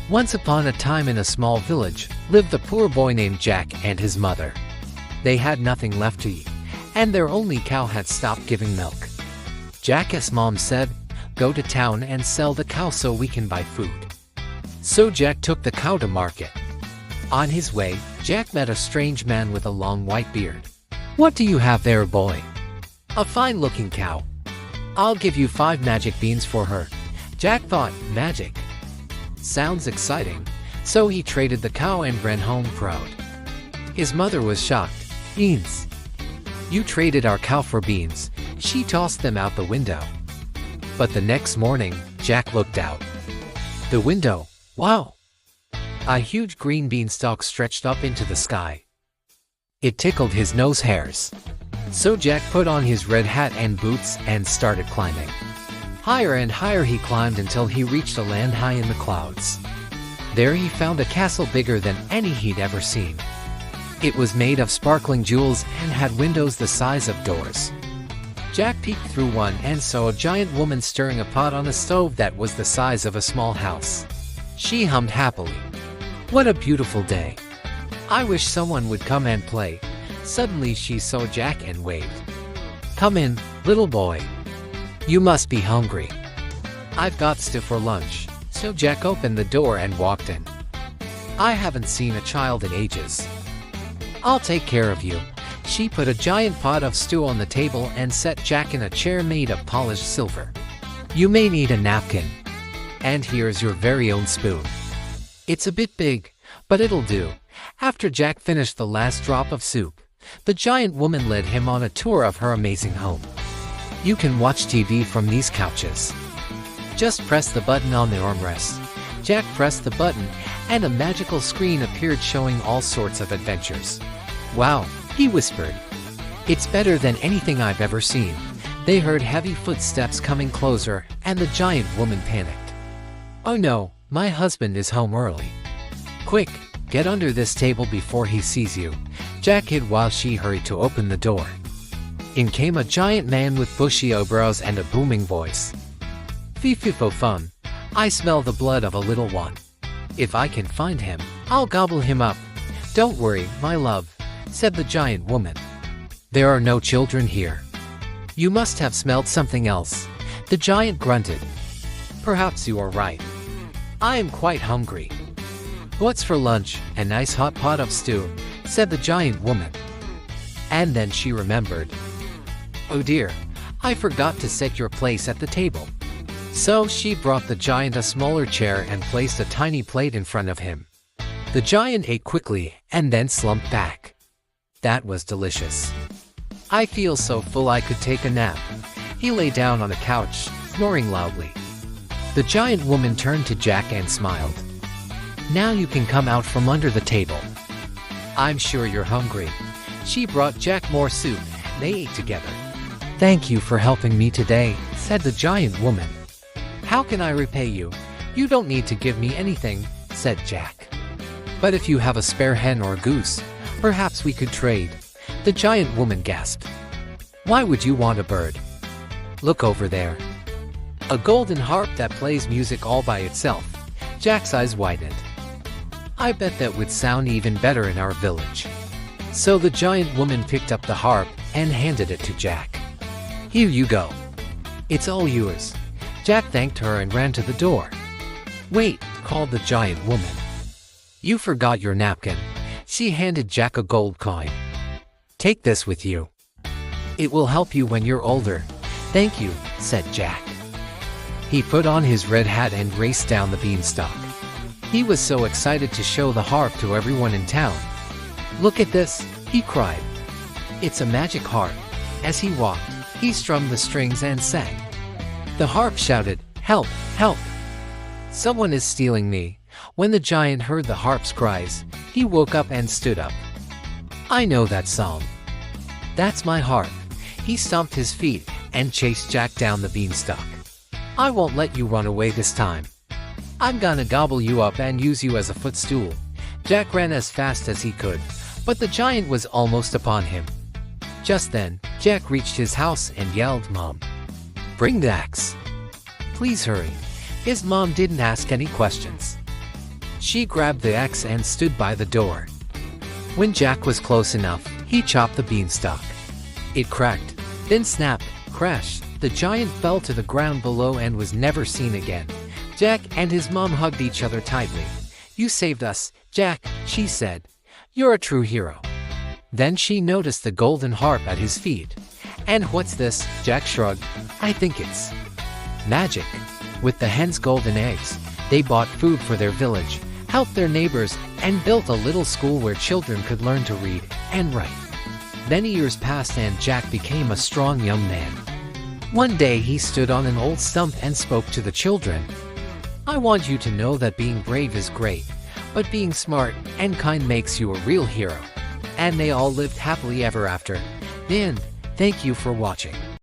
Once upon a time in a small village, lived a poor boy named Jack and his mother. They had nothing left to eat, and their only cow had stopped giving milk. Jack's mom said, "Go to town and sell the cow so we can buy food." So Jack took the cow to market. On his way, Jack met a strange man with a long white beard. "What do you have there, boy?" "A fine-looking cow." "I'll give you 5 magic beans for her." Jack thought, magic sounds exciting, so he traded the cow and ran home proud. His mother was shocked. "Beans? You traded our cow for beans?" She tossed them out the window. But the next morning, Jack looked out the window. Wow! A huge green beanstalk stretched up into the sky. It tickled his nose hairs. So Jack put on his red hat and boots and started climbing. Higher and higher he climbed until he reached a land high in the clouds. There he found a castle bigger than any he'd ever seen. It was made of sparkling jewels and had windows the size of doors. Jack peeked through one and saw a giant woman stirring a pot on a stove that was the size of a small house. She hummed happily. "What a beautiful day. I wish someone would come and play." Suddenly she saw Jack and waved. "Come in, little boy. You must be hungry. I've got stuff for lunch." So Jack opened the door and walked in. "I haven't seen a child in ages. I'll take care of you." She put a giant pot of stew on the table and set Jack in a chair made of polished silver. "You may need a napkin. And here's your very own spoon. It's a bit big, but it'll do." After Jack finished the last drop of soup, the giant woman led him on a tour of her amazing home. "You can watch TV from these couches. Just press the button on the armrest." Jack pressed the button, and a magical screen appeared showing all sorts of adventures. "Wow," he whispered. "It's better than anything I've ever seen." They heard heavy footsteps coming closer, and the giant woman panicked. "Oh no, my husband is home early. Quick, get under this table before he sees you." Jack hid while she hurried to open the door. In came a giant man with bushy eyebrows and a booming voice. "Fee-fee-fo fun. I smell the blood of a little one. If I can find him, I'll gobble him up." "Don't worry, my love," said the giant woman. "There are no children here. You must have smelled something else." The giant grunted. "Perhaps you are right. I am quite hungry." "What's for lunch?" "A nice hot pot of stew," said the giant woman. And then she remembered. "Oh dear, I forgot to set your place at the table." So she brought the giant a smaller chair and placed a tiny plate in front of him. The giant ate quickly and then slumped back. That was delicious. "I feel so full I could take a nap." He lay down on a couch, snoring loudly. The giant woman turned to Jack and smiled. "Now you can come out from under the table. I'm sure you're hungry." She brought Jack more soup. They ate together. "Thank you for helping me today," said the giant woman. "How can I repay you?" "You don't need to give me anything," said Jack. "But if you have a spare hen or goose, perhaps we could trade." The giant woman gasped. "Why would you want a bird? Look over there. A golden harp that plays music all by itself." Jack's eyes widened. "I bet that would sound even better in our village." So the giant woman picked up the harp and handed it to Jack. "Here you go. It's all yours." Jack thanked her and ran to the door. "Wait," called the giant woman. "You forgot your napkin." She handed Jack a gold coin. "Take this with you. It will help you when you're older." "Thank you," said Jack. He put on his red hat and raced down the beanstalk. He was so excited to show the harp to everyone in town. "Look at this," he cried. "It's a magic harp." As he walked, he strummed the strings and sang. The harp shouted, "Help! Help! Someone is stealing me." When the giant heard the harp's cries, he woke up and stood up. "I know that song. That's my harp." He stomped his feet and chased Jack down the beanstalk. "I won't let you run away this time. I'm gonna gobble you up and use you as a footstool." Jack ran as fast as he could, but the giant was almost upon him. Just then, Jack reached his house and yelled, "Mom, bring the axe. Please hurry." His mom didn't ask any questions. She grabbed the axe and stood by the door. When Jack was close enough, he chopped the beanstalk. It cracked, then snapped, crashed. The giant fell to the ground below and was never seen again. Jack and his mom hugged each other tightly. "You saved us, Jack," she said. "You're a true hero." Then she noticed the golden harp at his feet. "And what's this?" Jack shrugged. "I think it's magic." With the hen's golden eggs, they bought food for their village, helped their neighbors, and built a little school where children could learn to read and write. Then years passed and Jack became a strong young man. One day he stood on an old stump and spoke to the children. "I want you to know that being brave is great, but being smart and kind makes you a real hero." And they all lived happily ever after. The end. Thank you for watching.